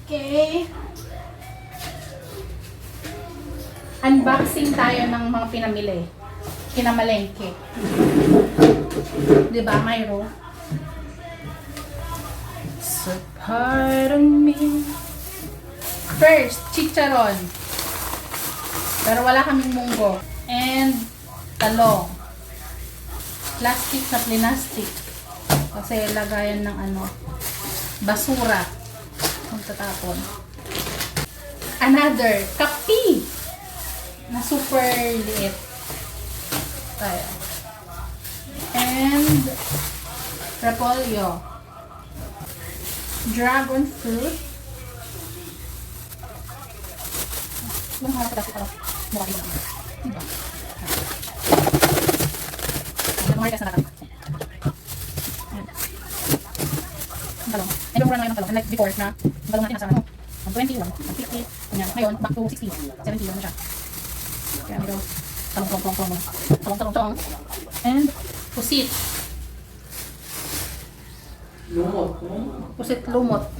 Okay. Unboxing tayo ng mga pinamili. Kinamalengke. Diba, Myro? So, pardon me. First, chicharon. Pero wala kaming munggo. And talong. Plastic na plinastic. Kasi lagayan ng basura. Magtatapon. Another, kapi. Na super liit. Tayo. And repolyo. Dragon fruit. Yung harap kasi parang mukha ko lang. Diba? Nag-market na natin. Ang talong. And mura na ngayon ang talong. Unlike before na ang talong natin nasa 21, 50. Ngayon, back to 60. 70 na siya. Kaya mayroon talong. And pusit. Pusit lumot.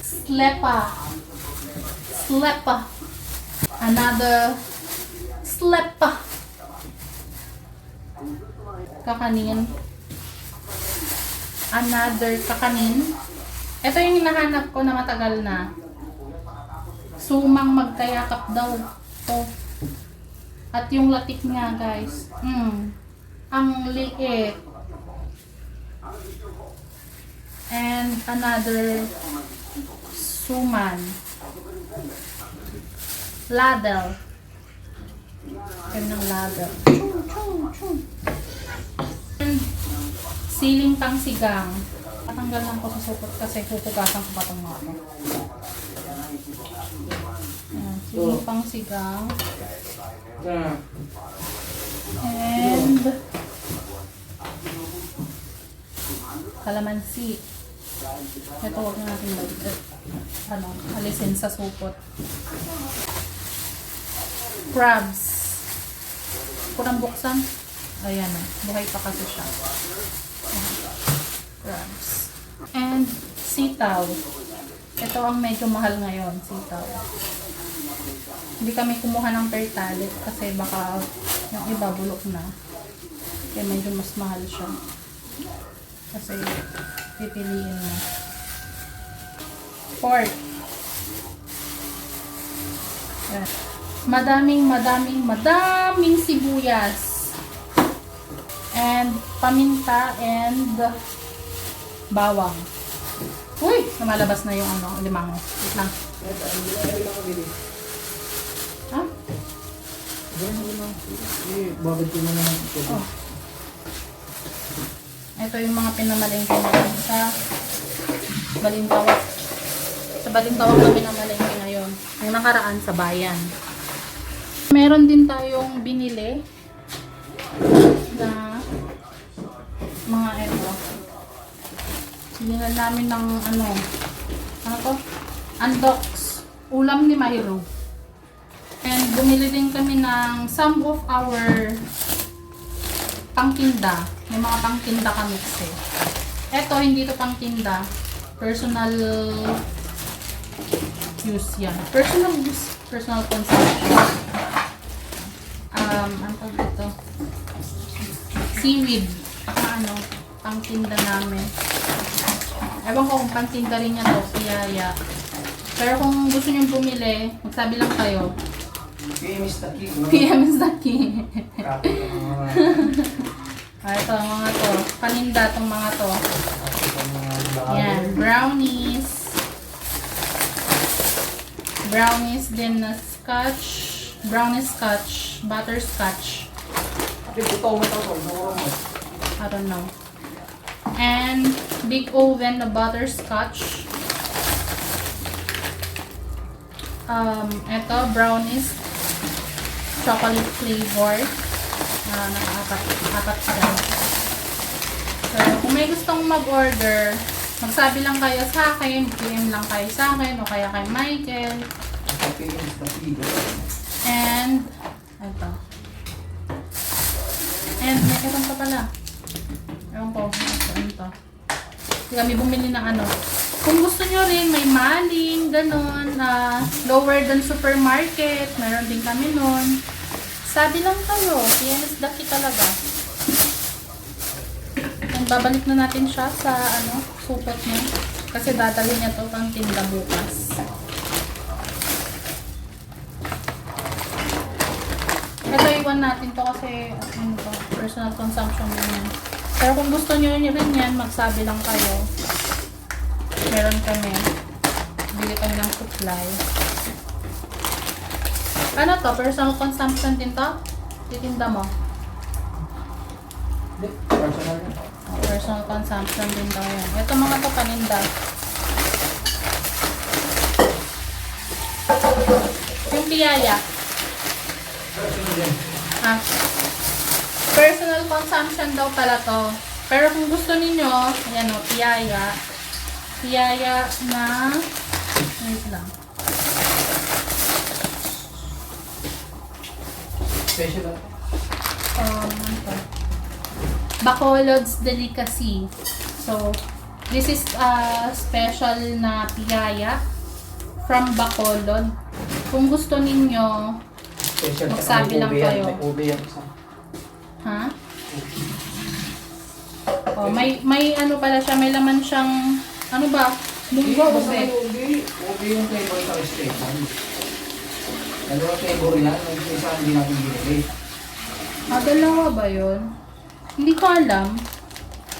Slepa. Another slepa. Kakanin. Another kakanin. Ito yung hinahanap ko na matagal na. Sumang magkayakap daw. To. At yung latik niya, guys. Ang liit. And another suman. Ladle. Ng ladle. And siling pangsigang. Patanggal lang ko sa supot kasi pupugasan ko pa itong mga ito. Siling pangsigang. And kalamansi. Ito huwag na natin alisin sa supot. Crabs. Kurang buksan. Ayan o. Buhay pa kasi siya. Crabs. And sitaw. Ito ang medyo mahal ngayon. Sitaw. Hindi kami kumuha ng tertalit kasi baka yung iba bulok na. Kaya medyo mas mahal siya. Kasi pipiliin mo. Pork. Yan. Madaming sibuyas. And paminta and bawang. Uy! Namalabas na yung limango. Wait lang. Ha? Oh. Ito yung mga pinamalengke natin sa Balintawak. Sa Balintawak na pinamalengke ngayon. Yung nakaraan sa bayan. Meron din tayong binili na mga ito. Sinilan namin ng ano to? Andox. Ulam ni Mahiro. And bumili din kami ng some of our pangtinda. May mga pangtinda kami kasi. Ito, hindi to pangtinda. Personal use yan. Personal use. Personal consumption. Ano dito? Seaweed. Pangtinda namin. Ewan ko kung pangtinda rin niya to. Piyaya. Pero kung gusto nyo bumili, magsabi lang kayo. PM is the key. Ito, mga to. Paninda itong mga to. Yan. Brownies. Brownies din na scotch. Brownies scotch. Butterscotch. I don't know. And big oven na butterscotch. Ito, brownies. Chocolate flavor. Naka-apat sila. So, kung may gustong mag-order, magsabi lang kayo sa akin, PM lang kayo sa akin, o kaya kay Michael. And, ito. And, may katang pa pala. Ewan ko, ano to. Kami bumili ng Kung gusto nyo rin, may maling, ganon, lower than supermarket, meron din kami nun. Sabi lang kayo, PNS Daki talaga. And babalik na natin siya sa, supot niya. Kasi dadalhin niya to pang tinda bukas. Ito iwan natin to kasi, personal consumption naman. Pero kung gusto nyo rin yan, magsabi lang kayo. Meron kami. Bili kami ng supply. Ano to? Personal consumption din to? Titinda mo? Personal. Personal consumption din daw yan. Ito mga to paninda. Yung piyaya. Personal consumption daw pala to. Pero kung gusto ninyo, ayan o, piyaya. Piyaya na, wait lang. Special. Ano to? Bacolod's Delicacy. So, this is a special na piyaya from Bacolod. Kung gusto ninyo, Special. magsabi lang kayo. May ube yan isa. Ha? Oh, may ano pala siya, may laman siyang, ano ba? Munggo, Basta may ube. ube yung flavor sa special. Dalawa flavor yan. Yung isa hindi natin binili. Dalawa ba yun? Hindi ko alam.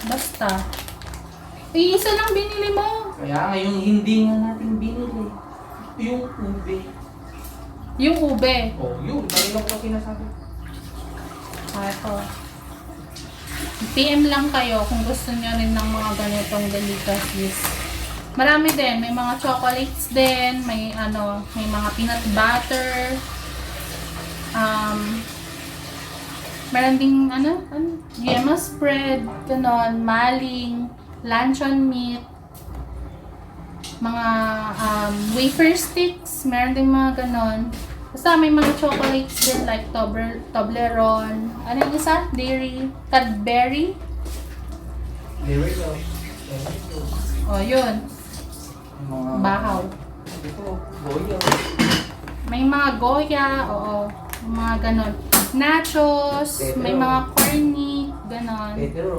Basta. Isa lang binili mo. Kaya nga yung hindi nga natin binili. Yung ube. Yung ube. Oh, yun. Kanina ko sinasabi. Ito. PM lang kayo kung gusto nyo rin ng mga ganitong delicacies. Marami din. May mga chocolates din. May may mga peanut butter. Meron ding yema spread, ganon, maling, luncheon meat, mga wafer sticks, meron ding mga ganon. Basta may mga chocolates din like Toblerone, ano yung isa? Dairy, Cadbury. There we go. O, yun. Mga... Bahaw. Ito, goya. May mga goya, oo. Mga ganon. Nachos, Pepero. may mga corny, ganon. Pepero.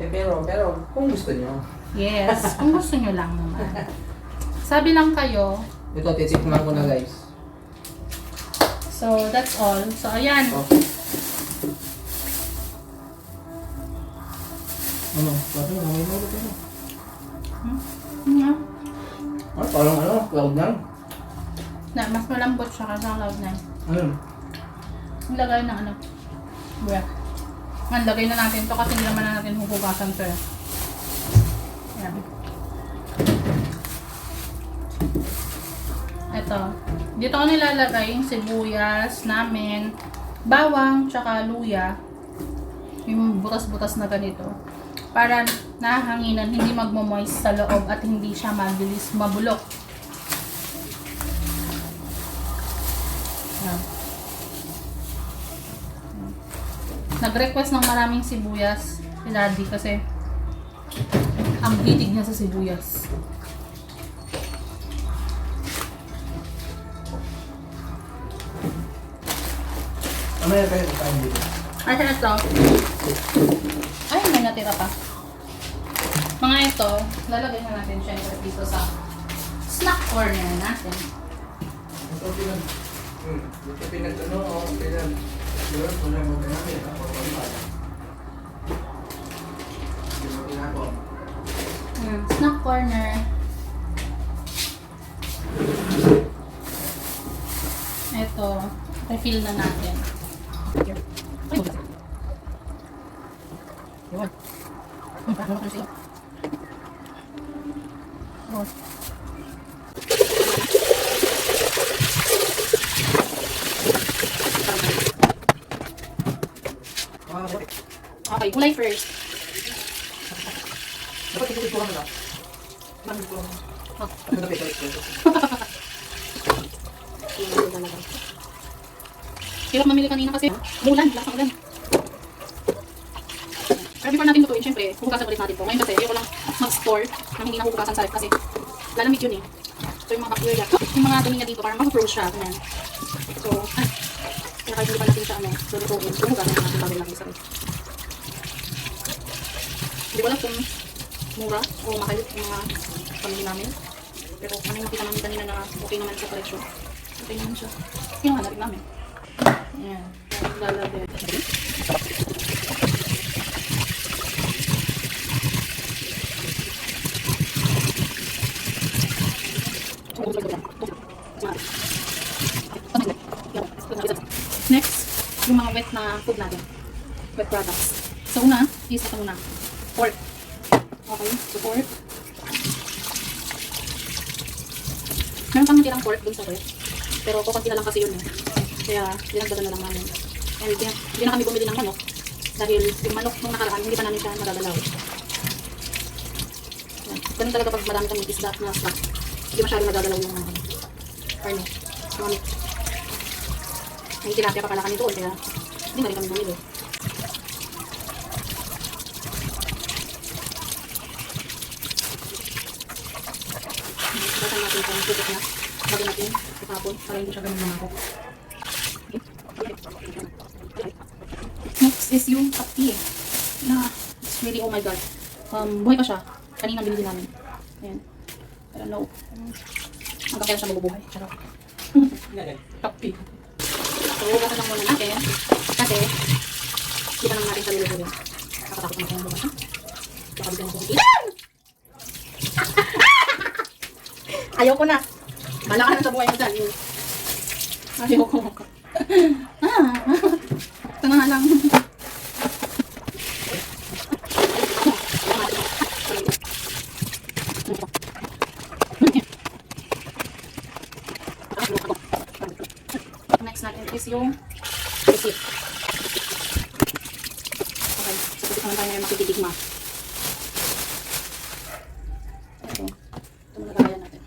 Pepero. Pero kung gusto nyo. Yes, kung gusto nyo lang naman. Sabi lang kayo. Ito, titikman ko na guys. So, that's all. So, ayan. Okay. Ano? Bakit? May nulot ito. Parang cloud9. Mas malambot siya kasi ang Cloud9. Ano? Lagay ng buyak. Lagay na natin to kasi hindi naman na natin huhugasan to. Ayan. Ito. Dito ko nilalagay yung sibuyas namin, bawang, tsaka luya. Yung butas-butas na ganito. Para nahanginan, hindi magmo-moist sa loob at hindi siya mabilis mabulok. Ayan. Nag-request ng maraming sibuyas si Daddy kasi ang hilig niya sa sibuyas. Ano yan kayo? Kain dito. Ay, ito. Ay, may natira pa. Mga ito, lalagay na natin syempre dito sa snack corner natin. Ito pinag... Ito pinag-ano ako. Pinag... Doon, wala mo na namin. Ako, wala. Hindi mo pinako. Snack corner. Ito, refill na natin. Yun. Paano ko siya? Oh. Okay, kulay first. Dapat ito ito lang na. Oh. Ano dapat ito? Hirap mamili kanina kasi mulan, lakas ng ulan. Pero before natin lutuin, syempre, huhugasan ulit natin to. Ngayon kasi, ayoko lang mag-store nang hindi nahuhugasan sa ref kasi lalamig yun eh. So yung mga bacteria, yung mga dumi niya dito, parang mag-froze siya. Ganyan. So, kaya kahit hindi pa natin siya lulutuin, so huhugasan natin bago natin sa ref. Hindi ko alam kung mura o mahal yung mga pamili namin. Pero ano yung makita namin kanina na okay naman sa presyo. Okay naman siya. Kinuha na rin namin. Ayan. Lalagay. Next, yung mga wet na food natin. Wet products. So una, is ito muna. Pork. Okay, so pork. Meron pang natirang pork dun sa ref. Pero kukunti na lang kasi yun eh. Kaya dinagdagan na lang namin. And hindi na kami bumili ng manok. Dahil yung manok nung nakaraan, hindi pa namin siya nagagalaw. Ganun talaga pag marami kami isda na stock. Hindi masyado nagagalaw yung karne. Mga meat. May tilapia pa pala kami doon, kaya hindi na rin kami bumili. Batan natin kung tutok na. Bago natin itapon para hindi siya ganun mamako. Next is yung kape. Na, it's really, oh my god. Buhay pa siya. Kanina binili namin. Ayan. I don't know. Hanggang kailan siya mabubuhay. Charot. Kape. So, hugasan lang muna natin. Kasi, di pa naman natin siya lulutuin. Nakatakot naman siya ng bukas. Baka bigyan natin siya. Ayoko na. Bala ka na sa buhay mo dyan. Ayoko. Ito na nga lang. Next natin is yung receipt. Okay. So, pwede naman tayo ngayon makikitigma. Ito. Ito muna kakayan natin.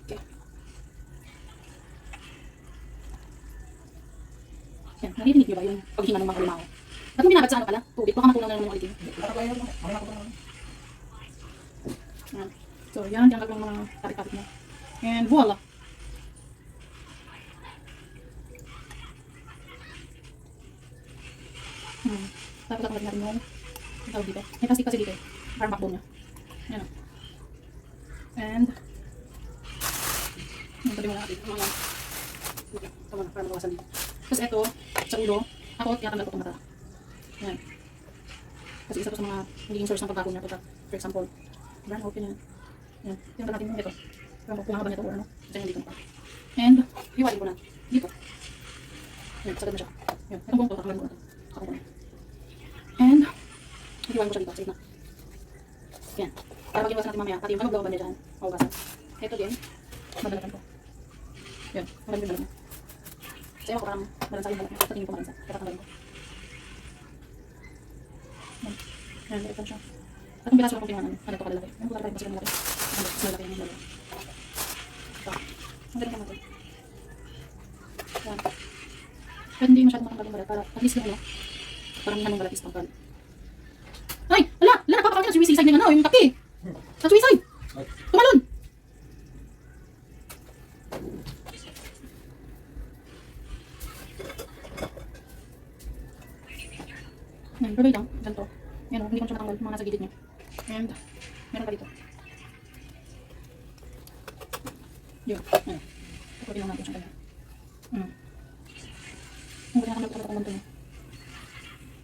Okay. Yan. Naririnig niyo ba yung paghinga ng mga limao? Ba't mo binabad sa ano pala? Tubig. Baka matunaw na ng mga ulitin. Yan. So, yan. Yan gagawin mga tapit-tapit mo. And voila! Tapos ako natin yung tawag dito. May plastic kasi dito eh. Parang backbone niya. Yan o. And tabi mo na natin. Ito muna, para magawasan dito. Tapos ito, sa ulo, ako tinatanggal ko itong mata. Yan. Kasi isa to sa mga naging source ng pagbago niya. For example, brand open yan. Yan. Tinatanggal natin yung ito. Parang kung haba nito or ano. Kasi yan dito na pa. And, hiwalin ko na. Dito. Yan, sagad na siya. Yan. Itong buong to, takanggalin ko na ito. Ako ko na. And, hiwalin ko siya dito. Sige na. Yan. Para pag-iwasan natin mamaya, pati yung magagawa niya dyan. Mahugasan. Ito din. Madalagan ko. Yan. Madalagan yung dalagan. So, ewan ko parang malansa yung dalagan. Sa tingin ko malansa. Tatanggalin ko. Yan. Yan. Direct lang siya. At kung bilaso lang kung pinangan, ano ito kalalaki. Yan. Kung kasi malaki. Mas malaki yung dalagan. Ito. Ang galing naman ito. Yan. Pero hindi masyadong matanggal yung balat. Para at least yung ano. Paramihan ng balat is tanggal. Ay! Ala! Ala! Napapakakit na sumisisay ng ano. Yung taki. Nagsumisay! Tumalon! Yan, pero lang, ganito. Yan o, hindi ko siya matanggal, mga nasa gilid niya. And, meron pa dito. Yun, yan. Tukurin lang natin siya kanya. Ang galing nakamit ko pala itong niya.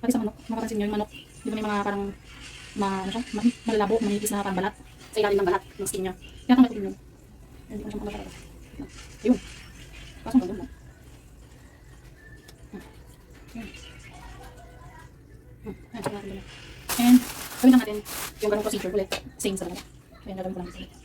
Pati sa manok, makapansin nyo yung manok. Di ba may mga parang, ano siya, malalabo, manipis na parang balat. Sa ilalim ng balat, ng skin niya. Kaya tanggal ko din yun. Hindi ko na siya matanggal talaga. Ayun. Kaso ang ganda mo. Yun. Ayan, siya natin dala. And, gawin lang natin yung ganong procedure ulit. Same sa dalawa. Ayan, gagawin ko lang dito.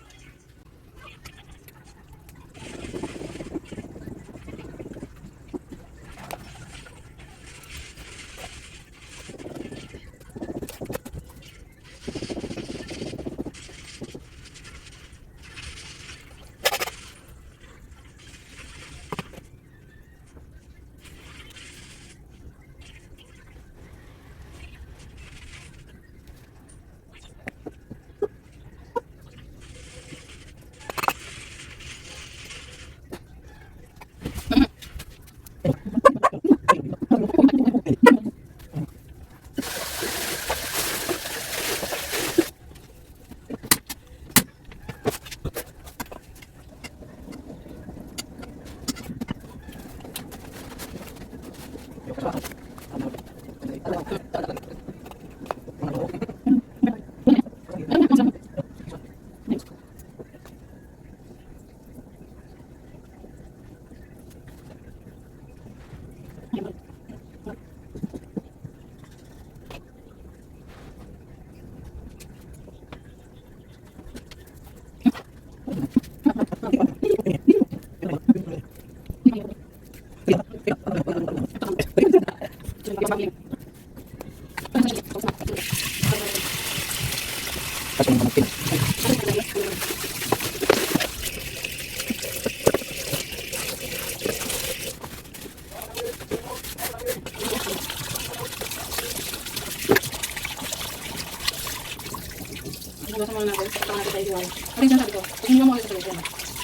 Hugasan muna natin. Saka natin tayo hiwalay. Ano yung sinasabi ko? Kung hindi mo kayo sa solution,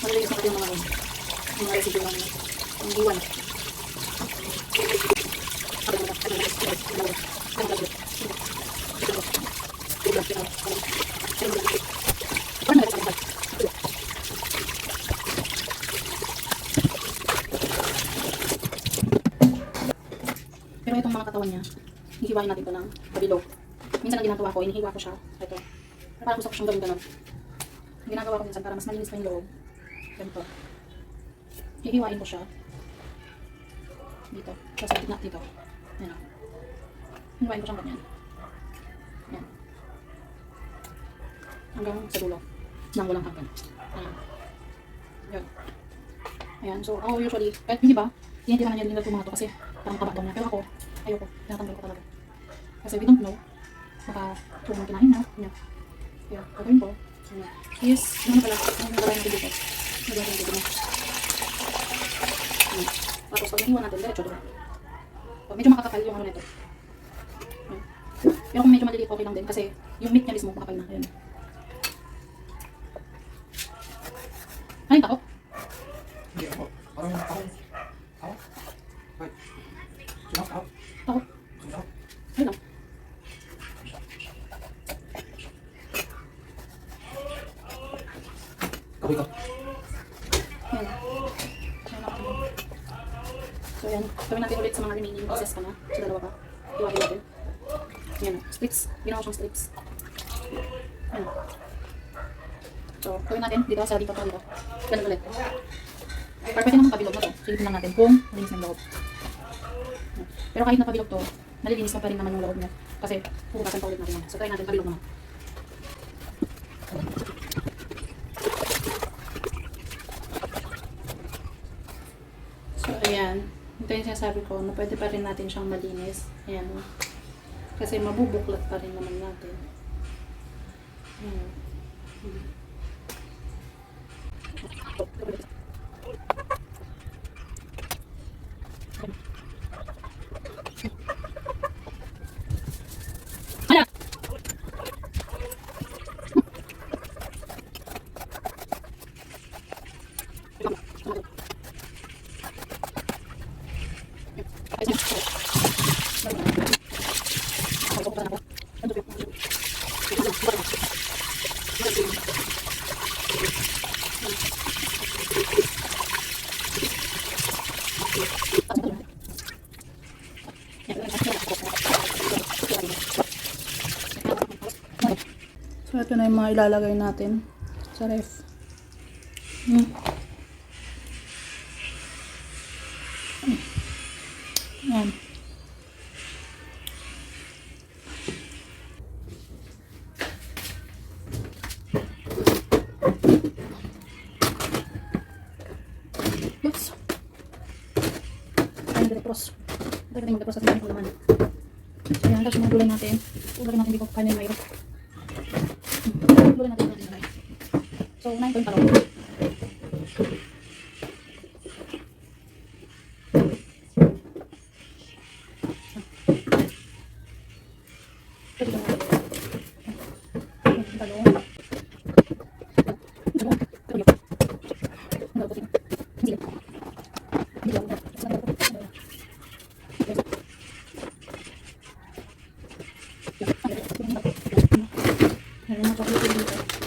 malilinis na kasi yung mga residue ng hiwan. Pero itong mga katawan niya, hihiwain natin ito ng kabilog. Minsan ang ginagawa ko, inihiwa ko siya. Ito. Parang gusto ko siyang gawin ganun. Ang ginagawa ko minsan para mas malinis pa yung loob. Ganito. Hihiwain ko siya. Dito. Sa gitna dito. Ayan o. Hihiwain ko siyang ganyan. Ayan. Hanggang sa dulo. Nang walang hanggan. Ayan. Ayan. Ayan. So, ako usually, kahit hindi ba, hindi naman niya din mga to kasi parang taba daw niya. Pero ako, ayoko. Tinatanggal ko talaga. Kasi we don't know. Baka kung kinain na. Ayan. Kaya, gagawin ko. Ayan. Is, ano pala? Ano pala yung dito? Nagawin yung dito na. Ayan. Tapos, pag nahiwa natin, diretso doon. Pag medyo makakapal yung ano nito. Ayan. Pero kung medyo maliliit, okay lang din. Kasi, yung meat niya mismo, makapal na. Ayan. Ano yung tako? Hindi ako. Parang ako. Ako? Wait. Sino ako? Tako? Sino ako? Ayun lang. Kapoy ka. Ayan. Ayan ako. So, ayan. Gawin natin ulit sa mga remaining pieces pa na. Sa dalawa pa. Iwagin natin. Ayan. Strips. Ginawa siyang strips. Ayan. So, gawin natin dito sa dito pa dito. Ganun ulit. Pero pwede naman pabilog na to. So, ipin lang natin kung malinis ng loob. Ayan. Pero kahit na pabilog to, nalilinis pa rin naman yung loob niya. Kasi, huhugasan pa ulit natin yan. So, try natin pabilog naman. So, ayan. Ito yung sinasabi ko na pwede pa rin natin siyang malinis. Ayan. Kasi mabubuklat pa rin naman natin. Ayan. Hala! So, ito na yung mga ilalagay natin sa ref. Ayan. Oops. Ayan, dito-pros. Dito yung dito-pros at yung laman. So, ayan, tapos yung mga gulay natin. Ulagay natin dito kanya yung mayroon. Gulay natin natin ilagay. So, 9 point talong.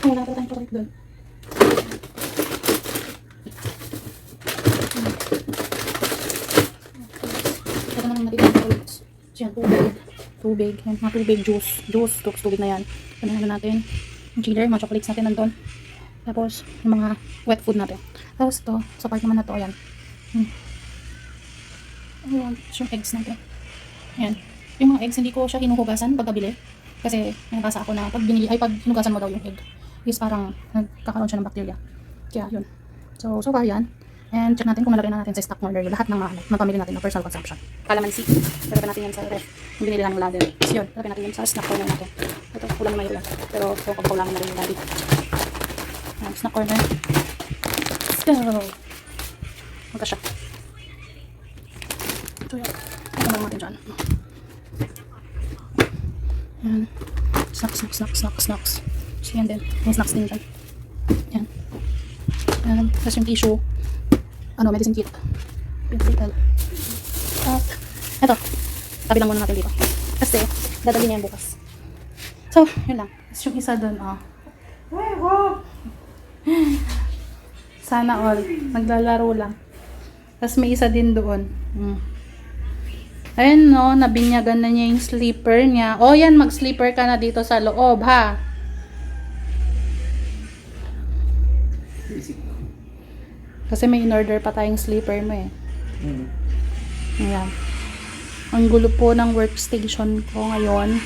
Wala pa tayong chocolate doon. Ito naman yung natitang chocolates. So yan, tubig. tubig. Yan, mga tubig, juice. Juice, tubig na yan. Ano natin? Yung chiller, mga chocolates natin nandun. Tapos, yung mga wet food natin. Tapos to, sa part naman na to, ayan. Ayan, yung eggs natin. Ayan. Yung mga eggs, hindi ko siya hinuhugasan pagkabili. Kasi, nakasa ako na pag hinugasan mo daw yung egg, is parang nagkakaroon siya ng bacteria. Kaya, yun. So far yan. And check natin kung nalagay na natin sa stock order yung lahat ng ng pamilya natin na personal consumption. Calamansi. Lagyan natin yan sa ref. Yung binili lang ng ladder. So yun, lagyan natin yan sa snack corner natin. Ito, kulang na mayroon yan. Pero so, pagkulangan na rin yung daddy. Snack corner. Let's go! Magka siya. So yun. Ito lang natin dyan. Yan. Snacks. So yan din. May snacks din dyan. Yan. Yan. Tapos yung tissue. Medicine kit. Pinsital. At, eto. Tabi lang muna natin dito. Kasi, dadali niya yan bukas. So, yun lang. Tapos yung isa dun, Sana all. Naglalaro lang. Tapos may isa din doon. Ayun, no. Nabinyagan na niya yung sleeper niya. Yan. Mag-sleeper ka na dito sa loob, ha? Kasi may in-order pa tayong sleeper mo eh. Ayan. Ang gulo po ng workstation ko ngayon.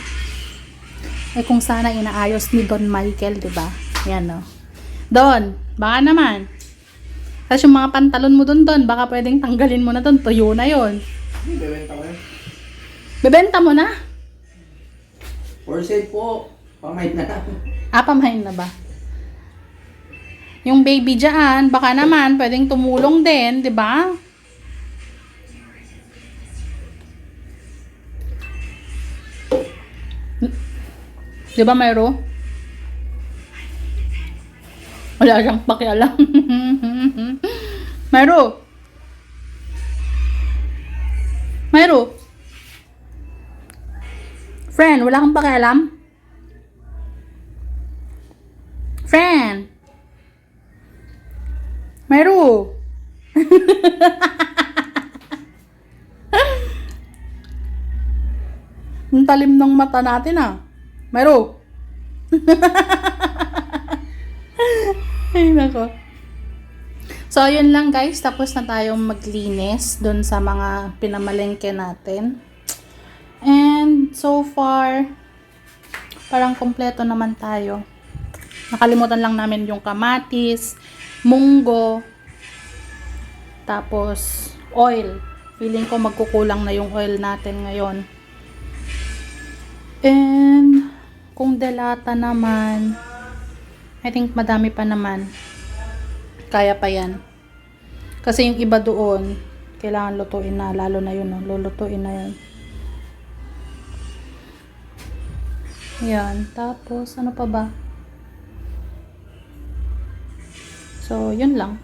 Kung sana inaayos ni Don Michael, diba? Ayan, no. Don, baka naman. Tapos yung mga pantalon mo Don, baka pwedeng tanggalin mo na Don. Tuyo na yon. Bebenta ko yan. Bebenta mo na? For sale po. Pamahin na. Pamahin na ba? Yung baby dyan, baka naman, pwedeng tumulong din, di ba? Di ba, Myro? Wala siyang pakialam. Myro? Friend, wala kang pakialam? Friend? Myro? Ang talim ng mata natin Myro? Ay, nako. So, yun lang guys. Tapos na tayong maglinis dun sa mga pinamalengke natin. And so far, parang kompleto naman tayo. Nakalimutan lang namin yung kamatis, munggo, tapos oil. Feeling ko magkukulang na yung oil natin ngayon. And kung delata naman, I think madami pa naman. Kaya pa yan. Kasi yung iba doon, kailangan lutuin na. Lalo na yun, lulutuin na yun. Yan. Tapos, ano pa ba? So, yun lang.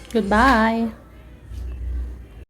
Goodbye!